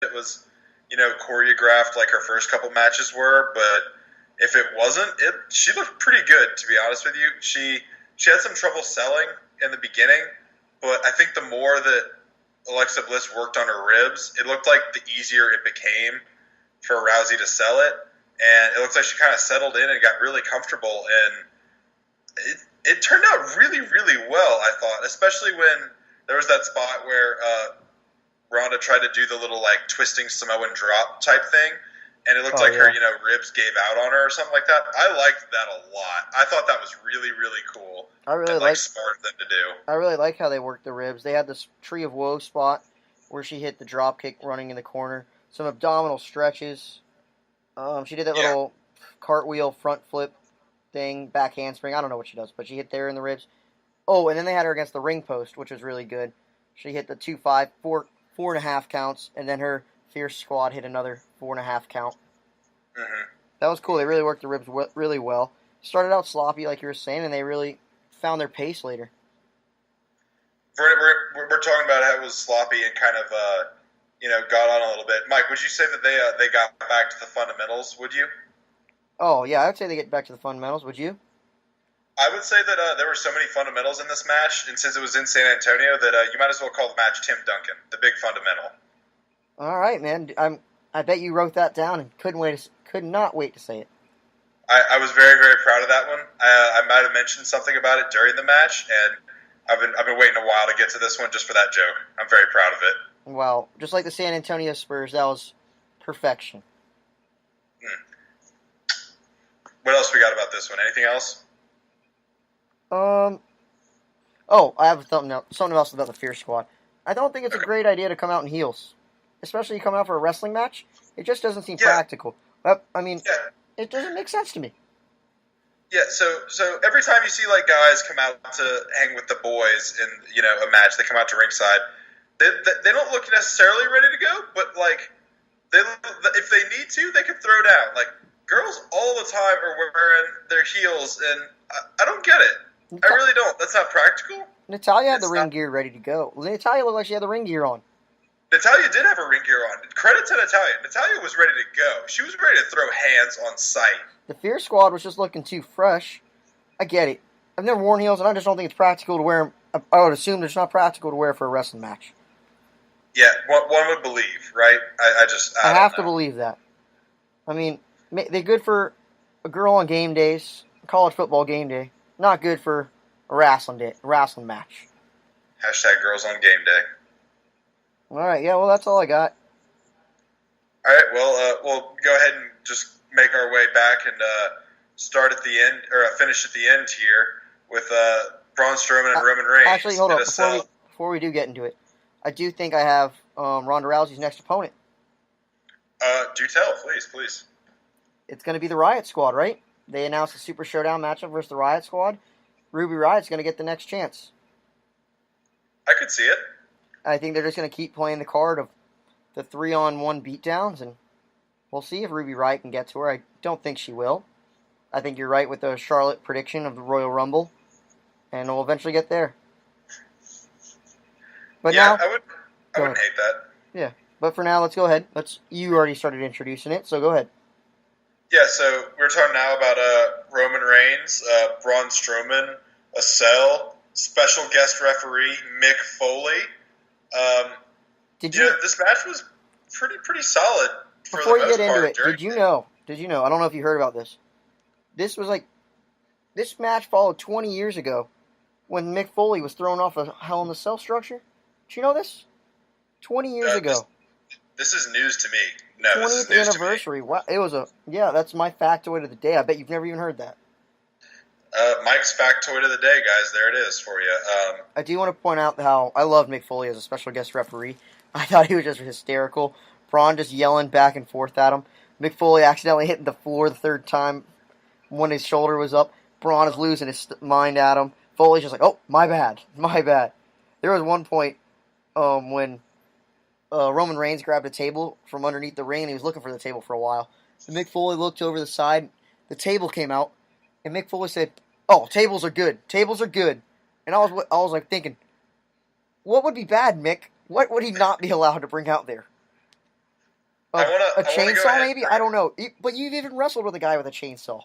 it was, choreographed like her first couple matches were, but if it wasn't, she looked pretty good, to be honest with you. She had some trouble selling in the beginning, but I think the more that Alexa Bliss worked on her ribs, it looked like the easier it became for Rousey to sell it, and it looks like she kind of settled in and got really comfortable, and it turned out really, really well, I thought, especially when there was that spot where Ronda tried to do the little like twisting Samoan drop type thing, and it looked Oh like her yeah, ribs gave out on her or something like that. I liked that a lot. I thought that was really, really cool I really and like like smart of them to do. I really like how they worked the ribs. They had this Tree of Woe spot where she hit the drop kick running in the corner. Some abdominal stretches. She did that Yeah, little cartwheel front flip thing, back handspring. I don't know what she does, but she hit there in the ribs. Oh, and then they had her against the ring post, which was really good. She hit the 2-5, 4.5 counts, and then her Fierce Squad hit another 4.5 count. hmm That was cool. They really worked the ribs really well. Started out sloppy, like you were saying, and they really found their pace later. we're talking about how it was sloppy and kind of got on a little bit. Mike, would you say that they got back to the fundamentals? Would you? Oh, yeah, I would say they get back to the fundamentals. Would you? I would say that there were so many fundamentals in this match, and since it was in San Antonio, that you might as well call the match Tim Duncan, the big fundamental. All right, man. I bet you wrote that down and could not wait to say it. I was very, very proud of that one. I might have mentioned something about it during the match, and I've been waiting a while to get to this one just for that joke. I'm very proud of it. Well, just like the San Antonio Spurs, that was perfection. Hmm. What else we got about this one? Anything else? Um. Oh, I have something else about the Fierce Squad. I don't think it's a Okay. great idea to come out in heels, especially come out for a wrestling match. It just doesn't seem Yeah, practical. I mean, yeah, it doesn't make sense to me. yeah. So every time you see like guys come out to hang with the boys in a match, they come out to ringside. They don't look necessarily ready to go, but like they if they need to, they can throw down. Like girls all the time are wearing their heels, and I don't get it. I Nat- really don't. That's not practical. Natalia had the It's ring not. gear ready to go. Natalia looked like she had the ring gear on. Natalia did have a ring gear on. Credit to Natalia. Natalia was ready to go. She was ready to throw hands on sight. The Fierce Squad was just looking too fresh. I get it. I've never worn heels, and I just don't think it's practical to wear them. I would assume it's not practical to wear for a wrestling match. Yeah, one would believe, right? I I don't have to know. believe that. I mean, they're good for a girl on game days, college football game day. Not good for a wrestling match. Hashtag girls on game day. All right, yeah, well, that's all I got. All right, well, we'll go ahead and just make our way back and start at the end, or finish at the end here with Braun Strowman and Roman Actually, Reigns hold in up. a cell. Before we do get into it, I do think I have Ronda Rousey's next opponent. Do tell, please, please. It's going to be the Riot Squad, right? They announced a Super Showdown matchup versus the Riot Squad. Ruby Riot's going to get the next chance. I could see it. I think they're just going to keep playing the card of the 3-on-1 beatdowns, and we'll see if Ruby Riot can get to her. I don't think she will. I think you're right with the Charlotte prediction of the Royal Rumble, and we'll eventually get there. But Yeah, now, I go wouldn't ahead. hate that. Yeah. But for now, let's go ahead. You already started introducing it, so go ahead. Yeah, so we're talking now about Roman Reigns, Braun Strowman, a cell, special guest referee Mick Foley. Um, Did you this match was pretty solid for the Before you get most into part it, during. Did you know? I don't know if you heard about this. This was like this match followed 20 years ago when Mick Foley was thrown off a Hell in the Cell structure. Did you know this? 20 years Uh, this, ago. this is news to me. No, this is 20th news to me. anniversary. Wow, that's my factoid of the day. I bet you've never even heard that. Mike's factoid of the day, guys. There it is for you. I do want to point out how I love Mick Foley as a special guest referee. I thought he was just hysterical. Braun just yelling back and forth at him. Mick Foley accidentally hitting the floor the third time when his shoulder was up. Braun is losing his mind at him. Foley's just like, oh, my bad, my bad. There was one point when Roman Reigns grabbed a table from underneath the ring, and he was looking for the table for a while. And Mick Foley looked over the side. The table came out, and Mick Foley said, "Oh, tables are good. Tables are good." And I was like thinking, what would be bad, Mick? What would he not be allowed to bring out there? A I wanna go chainsaw, ahead. maybe? I don't know. But you've even wrestled with a guy with a chainsaw.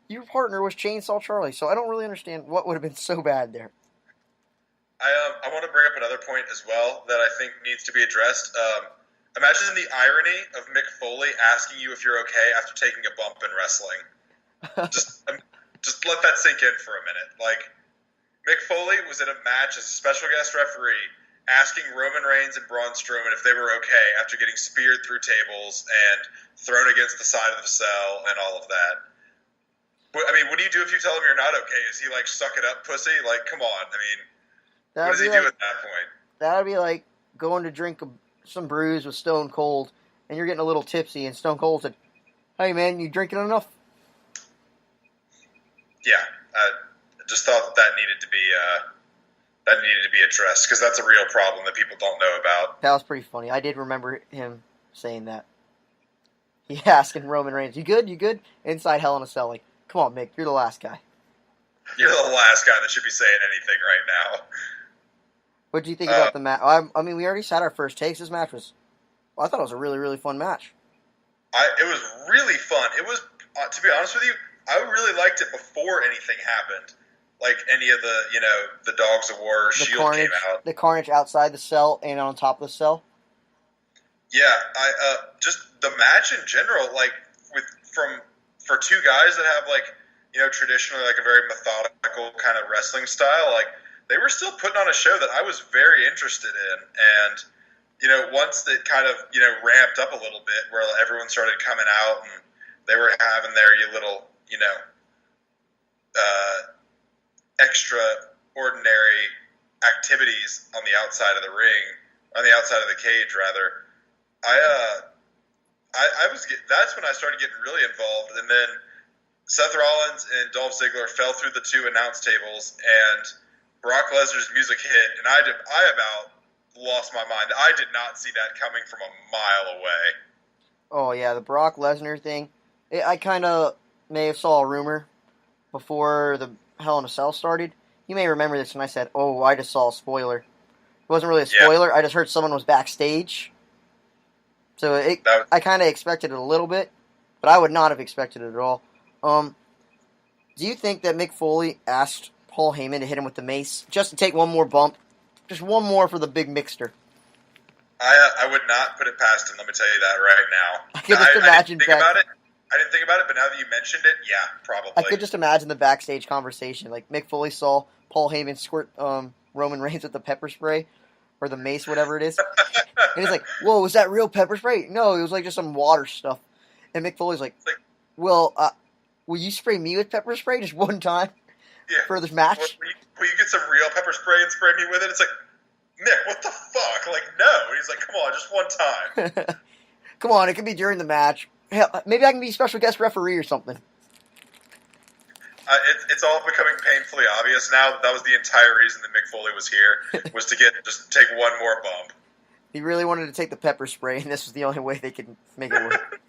Your partner was Chainsaw Charlie, so I don't really understand what would have been so bad there. I want to bring up another point as well that I think needs to be addressed. Imagine the irony of Mick Foley asking you if you're okay after taking a bump in wrestling. Just let that sink in for a minute. Like, Mick Foley was in a match as a special guest referee asking Roman Reigns and Braun Strowman if they were okay after getting speared through tables and thrown against the side of the cell and all of that. But, I mean, what do you do if you tell him you're not okay? Is he like, suck it up, pussy? Like, come on. I mean, what does he do at that point? That would be like going to drink some brews with Stone Cold, and you're getting a little tipsy, and Stone Cold said, "Hey man, you drinking enough?" Yeah, I just thought that needed to be addressed because that's a real problem that people don't know about. That was pretty funny. I did remember him saying that. He asking Roman Reigns, "You good? You good?" Inside Hell in a Cell, like, "Come on, Mick, you're the last guy." You're the last guy that should be saying anything right now. What do you think about the match? I mean, we already had our first takes. This match was, I thought it was a really, really fun match. It was really fun. It was, to be honest with you, I really liked it before anything happened. Like any of the Dogs of War or Shield came out. The carnage outside the cell and on top of the cell. Yeah, just the match in general, like for two guys that have like, traditionally like a very methodical kind of wrestling style, like they were still putting on a show that I was very interested in. And, once it kind of, ramped up a little bit where everyone started coming out and they were having their little, extraordinary activities on the outside of the ring, on the outside of the cage, rather. That's when I started getting really involved. And then Seth Rollins and Dolph Ziggler fell through the two announce tables, and Brock Lesnar's music hit, and I about lost my mind. I did not see that coming from a mile away. Oh, yeah, the Brock Lesnar thing. I kind of may have saw a rumor before the Hell in a Cell started. You may remember this, and I said, "Oh, I just saw a spoiler." It wasn't really a spoiler. Yeah. I just heard someone was backstage. So I kind of expected it a little bit, but I would not have expected it at all. Do you think that Mick Foley asked Paul Heyman to hit him with the mace just to take one more bump? Just one more for the big mixter. I would not put it past him, let me tell you that right now. I could just imagine I didn't think about it, but now that you mentioned it, yeah, probably. I could just imagine the backstage conversation. Like, Mick Foley saw Paul Heyman squirt Roman Reigns with the pepper spray, or the mace, whatever it is. And he's like, "Whoa, was that real pepper spray?" No, it was like just some water stuff. And Mick Foley's like, "Well, will you spray me with pepper spray just one time for this match? Will you get some real pepper spray and spray me with it?" It's like, Mick, what the fuck? Like, no. And he's like, "Come on, just one time." Come on, it could be during the match. Hell, maybe I can be a special guest referee or something. It's all becoming painfully obvious now that was the entire reason that Mick Foley was here, was to just take one more bump. He really wanted to take the pepper spray, and this was the only way they could make it work.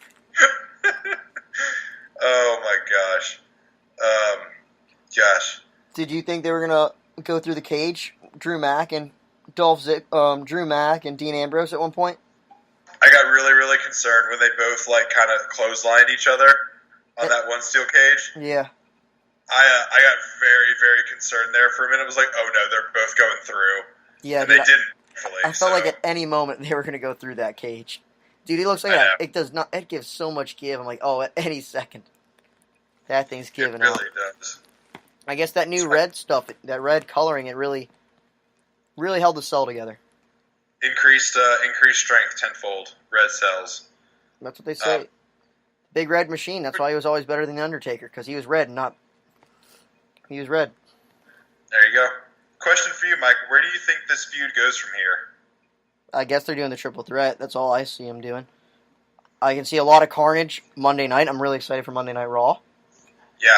Oh my gosh. Gosh. Did you think they were gonna go through the cage, Drew Mack and Dean Ambrose at one point? I got really, really concerned when they both kind of clotheslined each other on that one steel cage. Yeah. I got very, very concerned there for a minute. I was like, oh no, they're both going through. Yeah, and they didn't. I felt like at any moment they were going to go through that cage. Dude, he looks like it does not. It gives so much give. I'm like, oh, at any second, that thing's giving out. It really does. I guess that new red stuff, that red coloring, it really held the cell together. Increased strength tenfold. Red cells. That's what they say. Big red machine. That's why he was always better than the Undertaker, because he was red, he was red. There you go. Question for you, Mike. Where do you think this feud goes from here? I guess they're doing the triple threat. That's all I see them doing. I can see a lot of carnage Monday night. I'm really excited for Monday Night Raw. Yeah,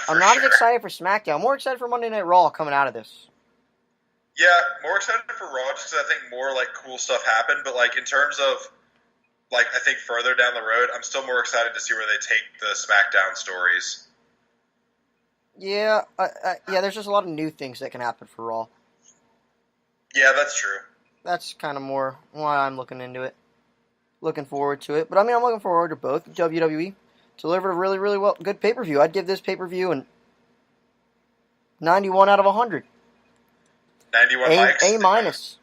I'm not as excited for SmackDown. I'm more excited for Monday Night Raw coming out of this. Yeah, more excited for Raw just because I think more cool stuff happened. But in terms of I think further down the road, I'm still more excited to see where they take the SmackDown stories. Yeah, there's just a lot of new things that can happen for Raw. Yeah, that's true. That's kind of more why I'm looking into it. Looking forward to it. But, I mean, I'm looking forward to both. WWE delivered a really, really good pay-per-view. I'd give this pay-per-view an 91 out of 100. 91 mics? A minus.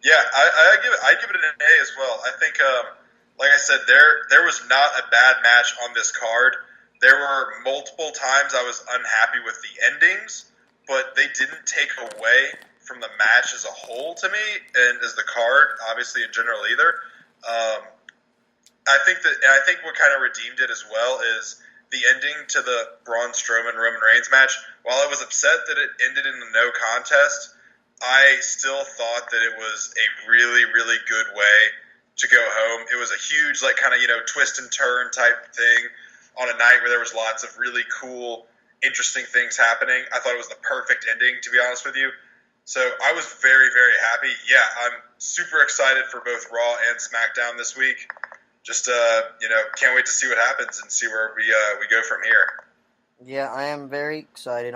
Yeah, I'd give it an A as well. I think, like I said, there was not a bad match on this card. There were multiple times I was unhappy with the endings, but they didn't take away from the match as a whole to me, and as the card, obviously in general either. I think what kind of redeemed it as well is the ending to the Braun Strowman Roman Reigns match. While I was upset that it ended in a no contest, I still thought that it was a really, really good way to go home. It was a huge, kind of, twist and turn type thing on a night where there was lots of really cool, interesting things happening. I thought it was the perfect ending, to be honest with you. So I was very, very happy. Yeah, I'm super excited for both Raw and SmackDown this week. Just, can't wait to see what happens and see where we go from here. Yeah, I am very excited.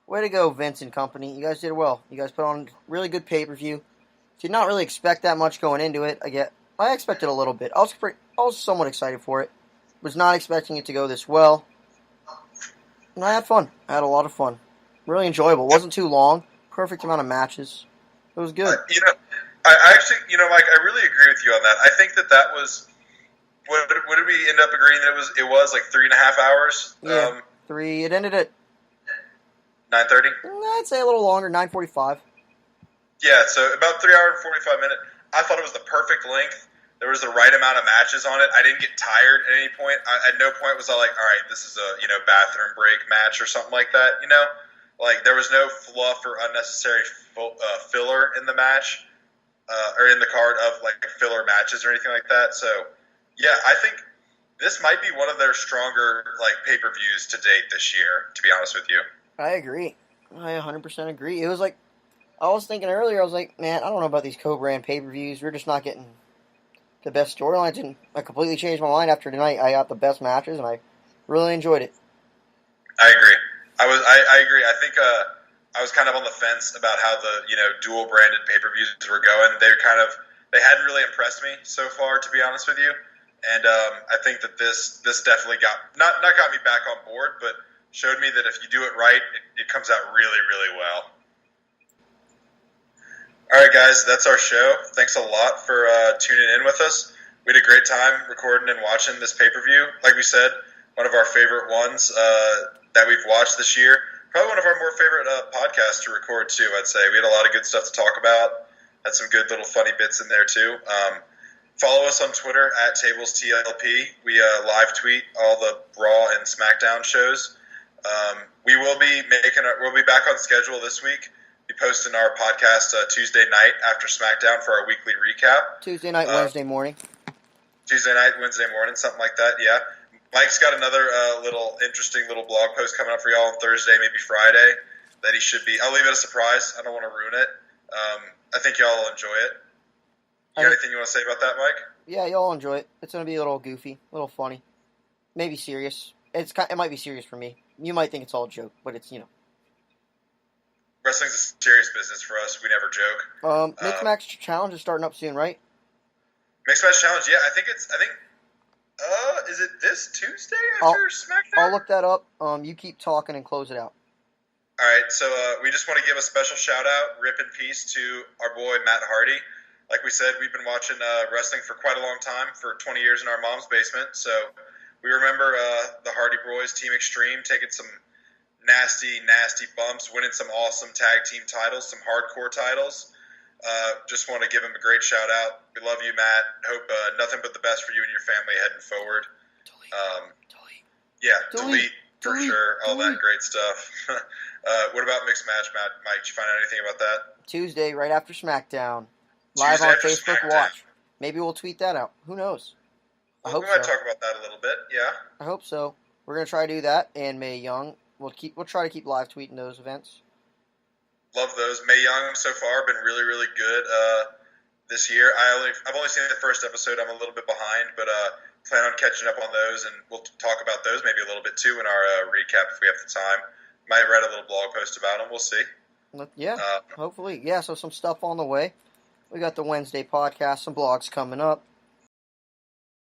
Way to go, Vince and company. You guys did well. You guys put on a really good pay-per-view. Did not really expect that much going into it. I expected a little bit. I was somewhat excited for it. Was not expecting it to go this well. And I had fun. I had a lot of fun. Really enjoyable. Wasn't too long. Perfect amount of matches. It was good. I actually, Mike, I really agree with you on that. I think that was. What did we end up agreeing that it was? It was like 3.5 hours. Yeah, 3. It ended at 9:30. I'd say a little longer, 9:45. Yeah, so about 3 hours and 45 minutes. I thought it was the perfect length. There was the right amount of matches on it. I didn't get tired at any point. At no point was I like, all right, this is a bathroom break match or something like that. Like there was no fluff or unnecessary filler in the match or in the card of like filler matches or anything like that. So yeah, I think this might be one of their stronger pay-per-views to date this year. To be honest with you, I agree. I 100% agree. It was like I was thinking earlier. I was like, man, I don't know about these co-brand pay-per-views. We're just not getting the best storylines, and I completely changed my mind after tonight. I got the best matches, and I really enjoyed it. I agree. I agree. I think I was kind of on the fence about how the dual branded pay-per-views were going. They hadn't really impressed me so far, to be honest with you. And I think that this definitely got not got me back on board, but showed me that if you do it right, it comes out really, really well. All right, guys, that's our show. Thanks a lot for tuning in with us. We had a great time recording and watching this pay-per-view. Like we said, one of our favorite ones that we've watched this year. Probably one of our more favorite podcasts to record, too, I'd say. We had a lot of good stuff to talk about. Had some good little funny bits in there, too. Follow us on Twitter at TablesTLP. We live tweet all the Raw and SmackDown shows. We'll be back on schedule this week. Be posting our podcast Tuesday night after SmackDown for our weekly recap. Tuesday night, Wednesday morning. Tuesday night, Wednesday morning, something like that. Yeah. Mike's got another interesting little blog post coming up for y'all on Thursday, maybe Friday. That he should be. I'll leave it a surprise. I don't want to ruin it. I think y'all will enjoy it. You got anything you want to say about that, Mike? Yeah, y'all enjoy it. It's going to be a little goofy, a little funny, maybe serious. It might be serious for me. You might think it's all a joke, but it's Wrestling's a serious business for us. We never joke. Mixed Match Challenge is starting up soon, right? Mixed Match Challenge, yeah. I think is it this Tuesday after SmackDown? I'll look that up. You keep talking and close it out. All right, so we just want to give a special shout out, rip in peace to our boy Matt Hardy. Like we said, we've been watching wrestling for quite a long time, for 20 years in our mom's basement. So we remember the Hardy Boys, Team Extreme, taking some nasty, nasty bumps, winning some awesome tag team titles, some hardcore titles. Just want to give him a great shout out. We love you, Matt. Hope nothing but the best for you and your family heading forward. Delete for sure. All that great stuff. What about Mixed Match, Mike? Did you find out anything about that? Tuesday, right after SmackDown. Live on Facebook SmackDown. Watch. Maybe we'll tweet that out. Who knows? I hope we might talk about that a little bit, yeah. I hope so. We're going to try to do that, and Mae Young. We'll try to keep live tweeting those events. Love those. Mae Young so far been really, really good this year. I've only seen the first episode. I'm a little bit behind, but plan on catching up on those, and we'll talk about those maybe a little bit too in our recap if we have the time. Might write a little blog post about them. We'll see. Yeah, hopefully. Yeah, so some stuff on the way. We got the Wednesday podcast, some blogs coming up.